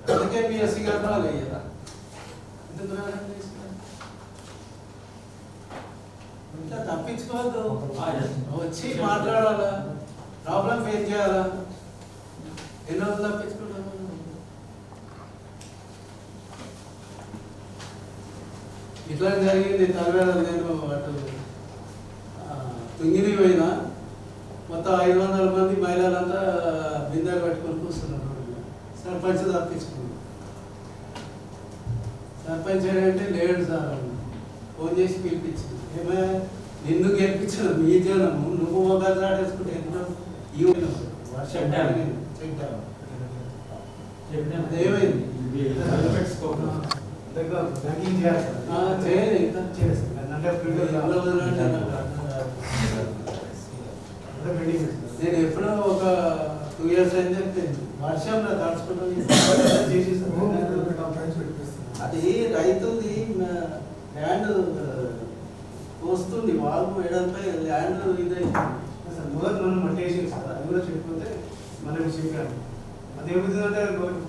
అందుకే బిఎస్సీ గారు రాలేదా ఇంట్లో తప్పించుకోవద్దు, వచ్చి మాట్లాడాలా, ప్రాబ్లం ఫేస్ చేయాలా. ఎన్ని రోజులు తప్పించుకుంటాను. ఇట్లా జరిగింది. తర్వాత నేను అటు తుంగిరి పోయినా, మొత్తం 500 మంది మహిళలంతా బిందెలు పట్టుకొని కూర్చున్నారు. సర్పంచ్ తప్పించుకున్నాను. సర్పంచ్ ఏంటంటే లేడు సార్, ఫోన్ చేసి పిలిపించింది. ఏమైనా నిన్ను గెలిపించిన మీ జనము, నువ్వు మొబైల్ ఆడేసుకుంటే ఎంత వర్షం ఏమైంది నేను ఎప్పుడో ఒక 2 years అని చెప్తాను. వర్షంలో తడుచుకుంటూ అది రైతుది ల్యాండ్ వస్తుంది, వాళ్ళు వేయడంపై ల్యాండ్ ఇదైంది. మొదటి మనం మట్టి వేసేది సార్, అది కూడా చెప్పిపోతే మనకి చెప్పాను. అది ఏమవుతుందంటే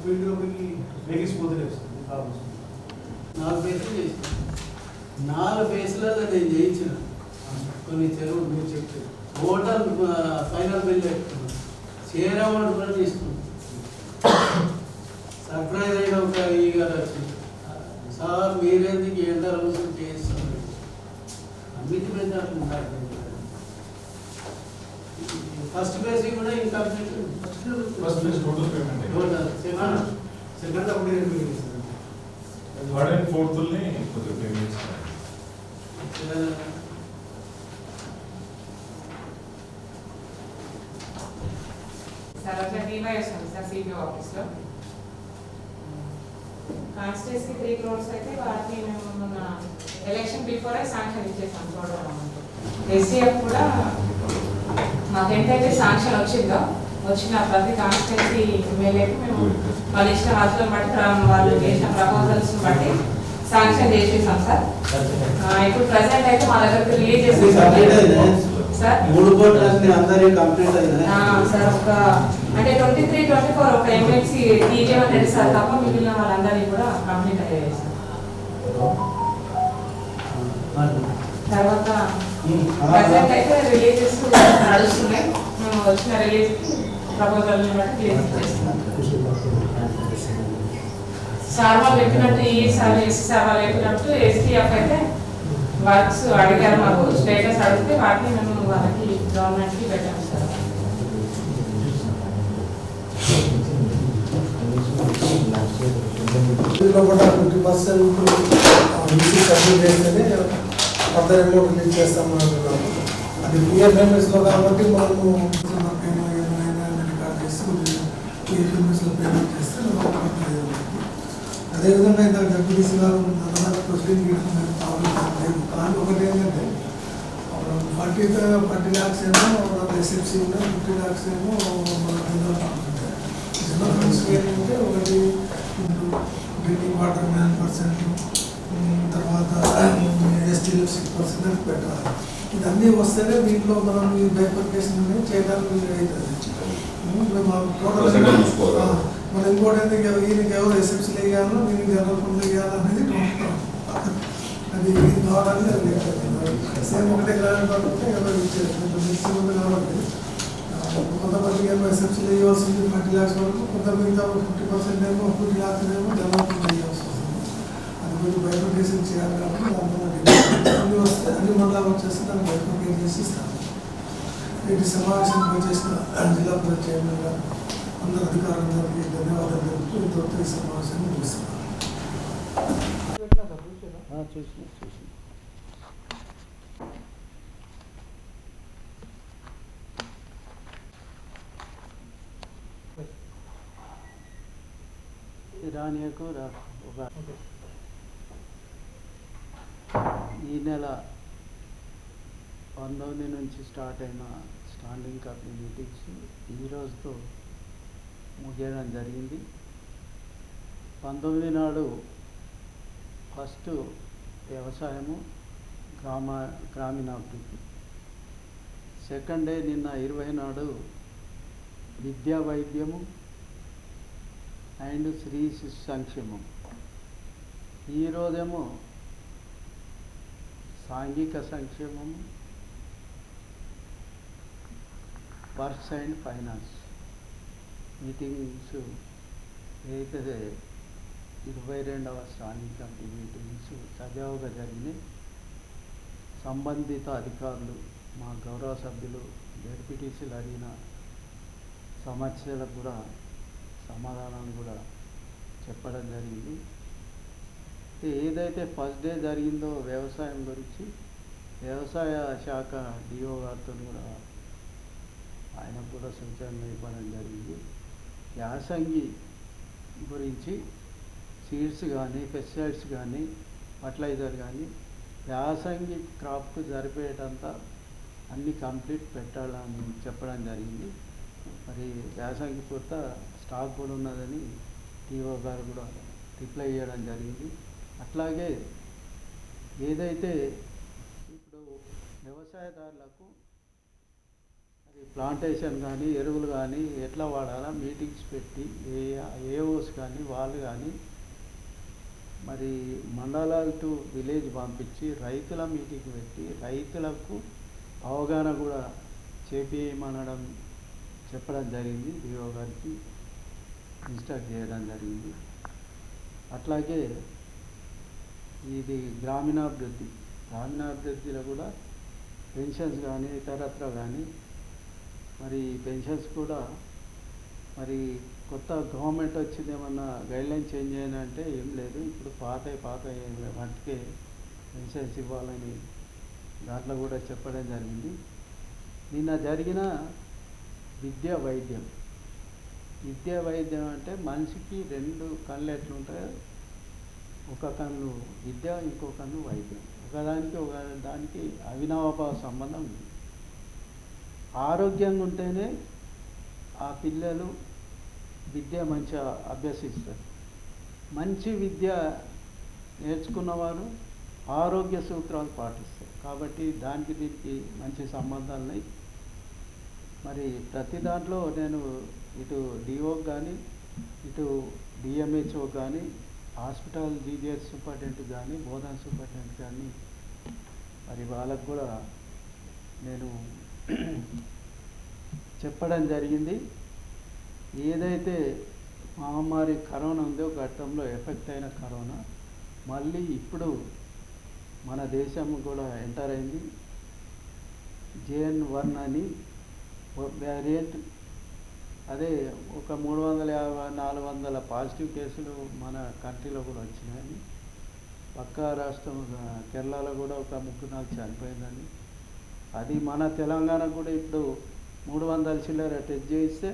ఫీల్డ్లోకి వేగిసిపోతలేదు ప్రాబ్లమ్స్. 4 ఫేసులు చేసిన, 4 ఫేసులలో నేను చేయించిన కొన్ని చెరువులు. మీరు చెప్తే ఓటర్ ఫైనల్ బిల్ పెట్టుకున్నాను, షేర్ అమౌంట్ కూడా తీసుకున్నాను. సర్ప్రైజ్ అయిన ఒక ఈ గారు వచ్చింది, సార్ మీరెందుకు ఎండ రోజులు చేస్తున్నారు, అన్నిటి మీద అట్లా. ఫస్ట్ ఫేజ్ కూడా ఇన్కంప్లీట్, సెకండ్ అప్పుడే ఆఫీస్లో కాన్స్టిట్యూన్సీ 3 crores అయితే వాటిని మేము మొన్న ఎలక్షన్ బిఫోర్ శాంక్షన్ ఇచ్చేసాం. చూడడం ఎస్సీఎఫ్ కూడా మాకు ఎంతైతే శాంక్షన్ వచ్చిందో, వచ్చిన ప్రతి కాన్స్టిట్యూన్సీ ఎమ్మెల్యేకి మేము వాళ్ళ ఇచ్చిన వాటిని బట్టి వాళ్ళు చేసిన ప్రపోజల్స్ బట్టి శాంక్షన్ చేసేసాం సార్. ఇప్పుడు ప్రజెంట్ అయితే మా దగ్గరికి రిలీజ్ చేసేసాం సార్. 3 కోట్లన్నీ అందరి కంప్లీట్ అయినాయి సార్. ఒక అంటే 23-24 ఒక ఎమ్మెల్సీ టీజేవన్ రెడ్డి సార్ తప్ప మిగిలిన వాళ్ళందరినీ కూడా కంప్లీట్ అయ్యాయి సార్. తర్వాత ప్రజెంట్ అయితే రిలీజెస్ నడుస్తున్నాయి. మేము వచ్చిన రిలీజ్ ప్రపోజల్ని బట్టి రిలీజ్ చేస్తున్నాం సార్. వాళ్ళు చెప్పినట్టు ఈ సార్ ఎస్సీ సార్ వాళ్ళు చెప్పినట్టు ఎస్టీఎఫ్ అయితే వర్క్స్ అడిగారు, మాకు స్టేటస్ అడిగితే వాటిని మేము వాళ్ళకి గవర్నమెంట్కి పెట్టాము సార్. కూడా 50% సబ్మిట్ చేస్తేనే ఫర్దర్ అమౌంట్ రిలీజ్ చేస్తామని అంటున్నాము. అది పిఎఫ్ఎంఎస్లో కాబట్టి మనము రికార్డ్ చేసి పిఎఫ్ఎంఎస్లో పేమెంట్ చేస్తే అదేవిధంగా ఇంత డెప్యూటీసీ గారు ప్రొసీడింగ్ ప్రాబ్లం లేదు. కానీ ఒకటి ఏంటంటే 40 lakhs ఏమో ఎస్ఎఫ్సీ ఉన్నాయి, 50 lakhs ఏమో మన జనరల్ ఫండ్స్ ఉంటాయి. జనరల్ ఫండ్స్ ఏంటంటే ఒకటి డ్రింకింగ్ వాటర్ 9%, తర్వాత ఎస్టీలో 6% పెట్టాలి. ఇదన్నీ వస్తేనే దీంట్లో మనం ఈ బైఫర్కేషన్ అనేది చేయడానికి అవుతుంది. మనం ఇంకోటి ఏంటంటే ఈయనకి ఎవరు ఎస్ఎఫ్సీలు వేయాలో, దీనికి జనరల్ ఫండ్లు వేయాలనేది అది కావడానికి అది లేదు. సేమ్ ఒకటే గ్రాండ్ కాబట్టి ఎవరు ఇచ్చేది మిక్సీ ఉంది కాబట్టి కొంతమందికి ఏమో ఎస్ఎఫ్సీలు వేయవలసింది 40 lakhs వరకు, కొంతమంది 50% ఏమో 50 lakhs ఏమో జనరల్ ఫండ్ వేయవలసి వస్తుంది. అది కొంచెం బైఫర్కేషన్ చేయాలి కాబట్టి అన్ని వస్తే అన్ని మండలాలు వచ్చేసి దాన్ని బైఫర్కేట్ చేసి ఇస్తాను. వీటి సమావేశానికి వచ్చేసిన జిల్లా పరిషత్ చైర్మన్ గారు అందరు అధికారులందరికీ ధన్యవాదాలు తెలుపుతూ ఇంతవరకు ఈ సమావేశాన్ని ముగిస్తున్నాను. రానియకు ఈ నెల 19 నుంచి స్టార్ట్ అయిన స్టాండింగ్ కమిటీ మీటింగ్స్ ఈరోజుతో ముగియడం జరిగింది. 19 నాడు ఫస్ట్ వ్యవసాయము గ్రామీణాభివృద్ధి, సెకండ్ డే నిన్న 20 నాడు విద్యా వైద్యము అండ్ శ్రీ శిశు సంక్షేమం. ఈరోజేమో సాంఘిక సంక్షేమము, వర్క్స్ అండ్ ఫైనాన్స్ మీటింగ్స్ ఏదైతే 22వ స్టాండింగ్ కమిటీ మీటింగ్స్ సజావుగా జరిగినాయి. సంబంధిత అధికారులు, మా గౌరవ సభ్యులు, జడ్పీటీసీలు అడిగిన సమస్యలకు కూడా సమాధానాలు కూడా చెప్పడం జరిగింది. ఏదైతే ఫస్ట్ డే జరిగిందో వ్యవసాయం గురించి వ్యవసాయ శాఖ డిఓ గారితో కూడా ఆయనకు కూడా సూచనలు ఇవ్వడం జరిగింది. యాసంగి గురించి సీడ్స్ కానీ, పెస్టిసైడ్స్ కానీ, ఫర్టిలైజర్ కానీ యాసంగి క్రాప్కు సరిపోయేటంత అన్నీ కంప్లీట్ పెట్టాలని చెప్పడం జరిగింది. మరి యాసంగి పూర్త స్టాక్ కూడా ఉన్నదని టీఓ గారు కూడా రిప్లై చేయడం జరిగింది. అట్లాగే ఏదైతే ఇప్పుడు వ్యవసాయదారులకు అది ప్లాంటేషన్ కానీ, ఎరువులు కానీ ఎట్లా వాడాలా మీటింగ్స్ పెట్టి ఏఓస్ కానీ వాళ్ళు కానీ మరి మండలాలు టు విలేజ్ పంపించి రైతుల మీటింగ్ పెట్టి రైతులకు అవగాహన కూడా చేపించమనడం చెప్పడం జరిగింది. డిఓ గారికి ఇన్స్ట్రక్ట్ చేయడం జరిగింది. అట్లాగే ఇది గ్రామీణాభివృద్ధిలో కూడా పెన్షన్స్ కానీ ఇతరత్ర కానీ మరి పెన్షన్స్ కూడా మరి కొత్త గవర్నమెంట్ వచ్చింది ఏమన్నా గైడ్లైన్ చేంజ్ చేయాలంటే ఏం లేదు. ఇప్పుడు పాత వాటికే పెన్షన్స్ ఇవ్వాలని దాంట్లో కూడా చెప్పడం జరిగింది. నిన్న జరిగిన విద్యా వైద్యం అంటే మనిషికి 2 కళ్ళు ఎట్లుంటాయో, ఒక కన్ను విద్య, ఇంకో కన్ను వైద్యం. ఒకదానికి అవినాభావ సంబంధం ఉంది. ఆరోగ్యంగా ఉంటేనే ఆ పిల్లలు విద్య మంచిగా అభ్యసిస్తారు. మంచి విద్య నేర్చుకున్నవారు ఆరోగ్య సూత్రాలు పాటిస్తారు. కాబట్టి దీనికి మంచి సంబంధాలు ఉన్నాయి. మరి ప్రతి దాంట్లో నేను ఇటు డిఓకి కానీ, ఇటు డిఎంహెచ్ఓ కానీ, హాస్పిటల్ జీజీహెచ్ సూపరింటెండెంట్ కానీ, బోధన సూపరింటెండెంట్ కానీ మరి వాళ్ళకు కూడా నేను చెప్పడం జరిగింది. ఏదైతే మహమ్మారి కరోనా ఉందో గతంలో ఎఫెక్ట్ అయిన కరోనా మళ్ళీ ఇప్పుడు మన దేశం కూడా ఎంటర్ అయింది. JN.1 అని వేరియంట్. అదే ఒక 350-400 పాజిటివ్ కేసులు మన కంట్రీలో కూడా వచ్చినాయని, పక్క రాష్ట్రం కేరళలో కూడా ఒక 3-4 చనిపోయిందని, అది మన తెలంగాణ కూడా ఇప్పుడు 300 చిల్లర టెస్ట్ చేయిస్తే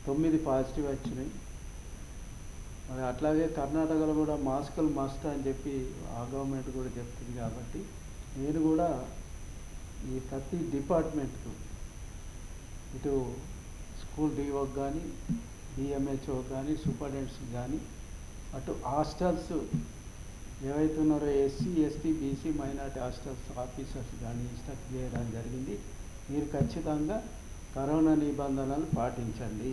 9 పాజిటివ్ వచ్చినాయి. మరి అట్లాగే కర్ణాటకలో కూడా మాస్కులు మస్ట్ అని చెప్పి ఆ గవర్నమెంట్ కూడా చెప్తుంది. కాబట్టి నేను కూడా ఈ ప్రతి డిపార్ట్మెంట్కు ఇటు స్కూల్ డిఓకి కానీ, డిఎంహెచ్ఓ కానీ, సూపరింటెండెంట్స్ కానీ, అటు హాస్టల్స్ ఏవైతే ఉన్నారో SC, ST, BC minority hostels officers కానీ ఇన్స్ట్రక్ట్ చేయడం జరిగింది. మీరు ఖచ్చితంగా కరోనా నిబంధనలు పాటించండి.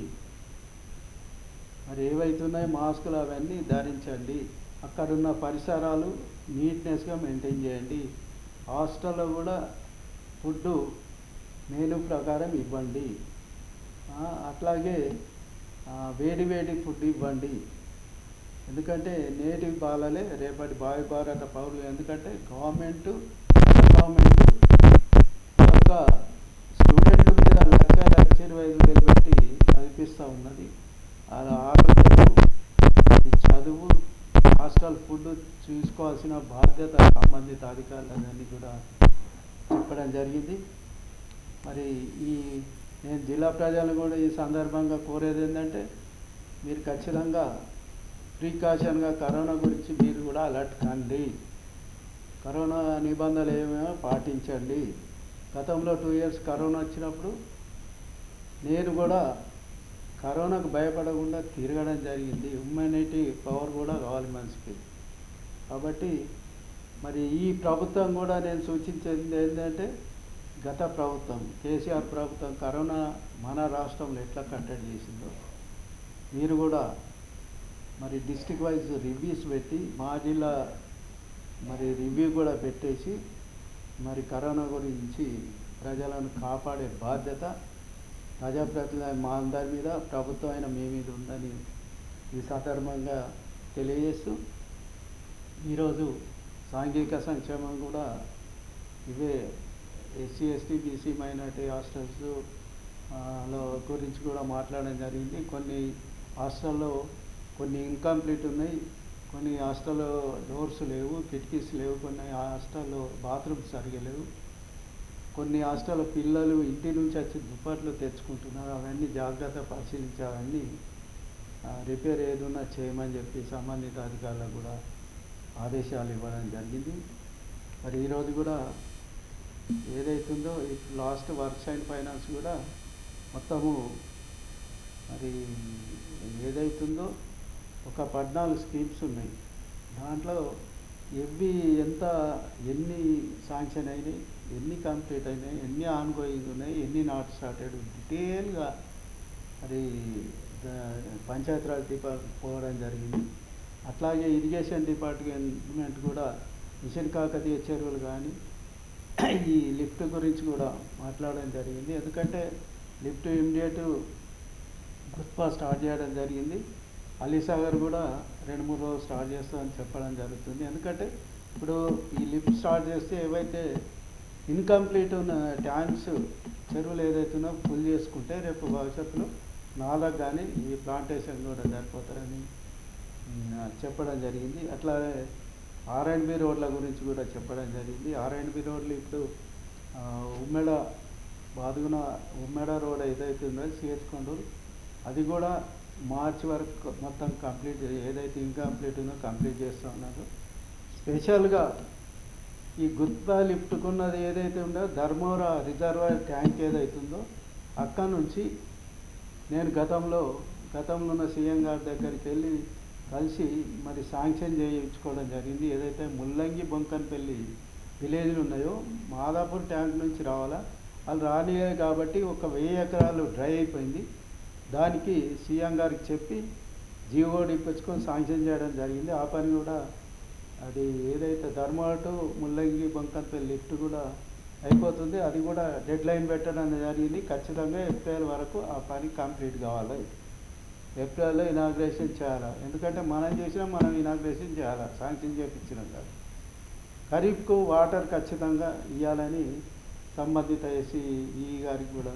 మరి ఏవైతున్నాయో మాస్కులు అవన్నీ ధరించండి. అక్కడున్న పరిసరాలు నీట్నెస్గా మెయింటైన్ చేయండి. హాస్టల్లో కూడా ఫుడ్డు మెనూ ప్రకారం ఇవ్వండి. అట్లాగే వేడి ఫుడ్ ఇవ్వండి. ఎందుకంటే నేటి బాలలే రేపటి భావి భారత పౌరులు. ఎందుకంటే గవర్నమెంట్ ఒక స్టూడెంట్ మీద 1,25,000 పెట్టి చదివిస్తూ ఉన్నది. అలా ఆరోగ్యము, చదువు, హాస్టల్ ఫుడ్ చూసుకోవాల్సిన బాధ్యత సంబంధిత అధికారులన్నీ కూడా చెప్పడం జరిగింది. మరి నేను జిల్లా ప్రజలను కూడా ఈ సందర్భంగా కోరేది ఏంటంటే మీరు ఖచ్చితంగా ప్రికాషన్గా కరోనా గురించి మీరు కూడా అలర్ట్ కండి. కరోనా నిబంధనలు ఏమేమో పాటించండి. గతంలో 2 years కరోనా వచ్చినప్పుడు నేను కూడా కరోనాకు భయపడకుండా తిరగడం జరిగింది. ఇమ్యూనిటీ పవర్ కూడా కావాలి మనిషికి. కాబట్టి మరి ఈ ప్రభుత్వం కూడా నేను సూచించేది ఏంటంటే గత ప్రభుత్వం కేసీఆర్ ప్రభుత్వం కరోనా మన రాష్ట్రంలో ఎట్లా కట్టడి చేసిందో మీరు కూడా మరి డిస్ట్రిక్ట్ వైజ్ రివ్యూస్ పెట్టి మా జిల్లా మరి రివ్యూ కూడా పెట్టేసి మరి కరోనా గురించి ప్రజలను కాపాడే బాధ్యత ప్రజాప్రతినిధులు మా అందరి మీద, ప్రభుత్వం అయినా మీ మీద ఉందని ఈ సందర్భంగా తెలియజేస్తూ ఈరోజు సాంఘిక సంక్షేమం కూడా ఇవే SC ST BC minority hostels లో గురించి కూడా మాట్లాడడం జరిగింది. కొన్ని హాస్టల్లో కొన్ని ఇన్కంప్లీట్ ఉన్నాయి, కొన్ని హాస్టల్లో డోర్స్ లేవు, కిటికీస్ లేవు, కొన్ని హాస్టల్లో బాత్రూమ్స్ సరిగా లేవు, కొన్ని హాస్టల్లో పిల్లలు ఇంటి నుంచి వచ్చి దుప్పట్లు తెచ్చుకుంటున్నారు. అవన్నీ జాగ్రత్త పరిశీలించి అవన్నీ రిపేర్ ఏదైనా చేయమని చెప్పి సంబంధిత అధికారులకు కూడా ఆదేశాలు ఇవ్వడం జరిగింది. మరి ఈరోజు కూడా ఏదైతుందో లాస్ట్ వర్క్స్ అండ్ ఫైనాన్స్ కూడా మొత్తము మరి ఏదైతుందో ఒక 14 స్కీమ్స్ ఉన్నాయి. దాంట్లో ఎన్ని శాంక్షన్ అయినాయి, ఎన్ని కంప్లీట్ అయినాయి, ఎన్ని ఆన్గోయింగ్ ఉన్నాయి, ఎన్ని నాట్ స్టార్టెడ్ డీటెయిల్గా మరి పంచాయతీరాజ్ డిపార్ట్మెంట్ పోవడం జరిగింది. అట్లాగే ఇరిగేషన్ డిపార్ట్మెంట్ కూడా మిషన్ కాకతీయ చెరువులు కానీ ఈ లిఫ్ట్ గురించి కూడా మాట్లాడడం జరిగింది. ఎందుకంటే లిఫ్ట్ ఇమ్మీడియట్ గుత్పా స్టార్ట్ చేయడం జరిగింది. అలీసాగర్ కూడా 2-3 రోజులు స్టార్ట్ చేస్తామని చెప్పడం జరుగుతుంది. ఎందుకంటే ఇప్పుడు ఈ లిఫ్ట్ స్టార్ట్ చేస్తే ఏవైతే ఇన్కంప్లీట్ ఉన్న ట్యాంక్స్ చెరువులు ఏదైతుందో ఫుల్ చేసుకుంటే రేపు భవిష్యత్తులో నాలకు కానీ ఈ ప్లాంటేషన్ కూడా సరిపోతారని చెప్పడం జరిగింది. అట్లాగే R&B రోడ్ల గురించి కూడా చెప్పడం జరిగింది. R&B రోడ్లు ఇప్పుడు ఉమ్మెడ రోడ్ ఏదైతుందో సిహెచ్ కొండూరు అది కూడా మార్చి వరకు మొత్తం కంప్లీట్ ఏదైతే ఇన్కంప్లీట్ ఉందో కంప్లీట్ చేస్తూ ఉన్నారు. స్పెషల్గా ఈ గుత్తా లిఫ్ట్కున్నది ఏదైతే ఉందో ధర్మవరం రిజర్వాయర్ ట్యాంక్ ఏదైతుందో అక్కడ నుంచి నేను గతంలో ఉన్న సీఎం గారి దగ్గరికి వెళ్ళి కలిసి మరి శాంక్షన్ చేయించుకోవడం జరిగింది. ఏదైతే ముల్లంగి బొంకన్పల్లి విలేజ్లు ఉన్నాయో మాదాపూర్ ట్యాంక్ నుంచి రావాలా, వాళ్ళు రానియే కాబట్టి 1000 ఎకరాలు డ్రై అయిపోయింది. దానికి సీఎం గారికి చెప్పి జీవో ఇప్పించుకొని శాంక్షన్ చేయడం జరిగింది. ఆ పని కూడా అది ఏదైతే ధర్మవరం టు ముల్లంగి బొంకన్పల్లి లిఫ్ట్ కూడా అయిపోతుంది. అది కూడా డెడ్ లైన్ పెట్టడం జరిగింది. ఖచ్చితంగా ఏప్రిల్ వరకు ఆ పని కంప్లీట్ కావాలి. ఏప్రిల్లో ఇనాగ్రేషన్ చేయాలి. ఎందుకంటే మనం ఇనాగ్రేషన్ చేయాలి, శాంక్షన్ చేయించినాం కాదు. ఖరీఫ్కు వాటర్ ఖచ్చితంగా ఇవ్వాలని సంబంధిత ఈ గారికి కూడా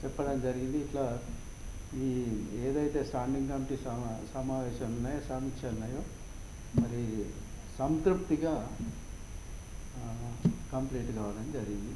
చెప్పడం జరిగింది. ఇట్లా ఈ ఏదైతే స్టాండింగ్ కమిటీ సమావేశాలు ఉన్నాయో, సమీక్షలు ఉన్నాయో మరి సంతృప్తిగా కంప్లీట్ కావడం జరిగింది.